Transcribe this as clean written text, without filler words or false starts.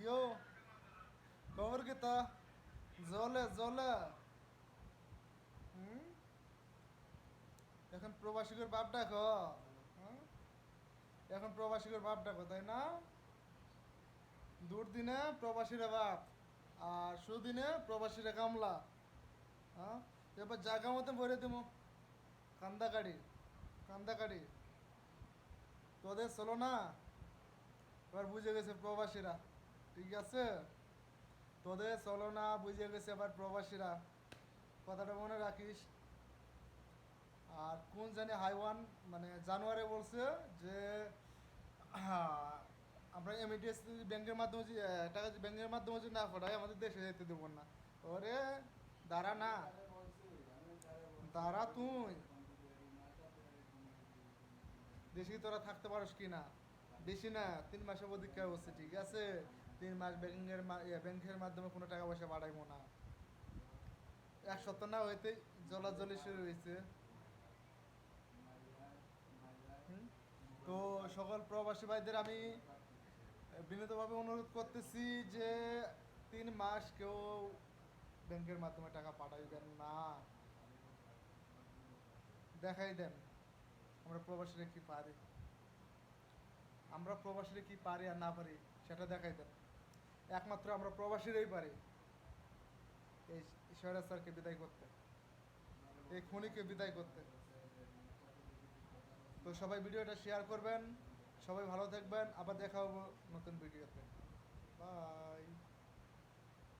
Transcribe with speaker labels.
Speaker 1: কিও খবর কি তা জলে জলে হুম এখন প্রবাসীদের বাপ ডাকো হুম? এখন প্রবাসীদের বাপ ডাকো তাই না দুর্দিনে প্রবাসীরা বাপ আর সুদিনে প্রবাসীরা কামলা হ্যাঁ এবার জায়গা মতো ভরে দেবো কান্দাকাড়ি কান্দাকাড়ি তোদের চলো না এবার বুঝে গেছে প্রবাসীরা ঠিক আছে তোদের চলো না বুঝে গেছে এবার প্রবাসীরা কথাটা মনে রাখিস আর কোন জানি হাইওয়ান মানে জানুয়ারি বলছে যে আমরা এমইটিএস ব্যাংকের মাধ্যমে টাকা ব্যাংকের মাধ্যমে যদি না পাঠাই আমাদের দেশে যেতে দেবো না ওরে দাঁড়া না দাঁড়া তুই দেশে তোরা থাকতে পারস কি না বেশি না 3 মাসের অধিকার হচ্ছে ঠিক আছে 3 মাস ব্যাংকের মাধ্যমে কোনো টাকা পয়সা পাঠাইবো না 1 সপ্তাহ না হইতে জলাজলি শুরু হয়েছে হুম? তো সকল প্রবাসী ভাইদের আমি বিনীতভাবে অনুরোধ করতেছি যে 3 মাস কেউ ব্যাংকের মাধ্যমে টাকা পাঠাইবেন না দেখাই দেন আমরা প্রবাসীরা কি পারি আমরা প্রবাসীরা কি পারি আর না পারি সেটা দেখাই দেন একমাত্র আমরা প্রবাসীরাই পারি এই ঈশ্বরের স্যারকে বিদায় করতে এই খনিকে বিদায় করতে তো সবাই ভিডিওটা শেয়ার করবেন সবাই ভালো থাকবেন আবার দেখা হবো নতুন ভিডিওতে বাই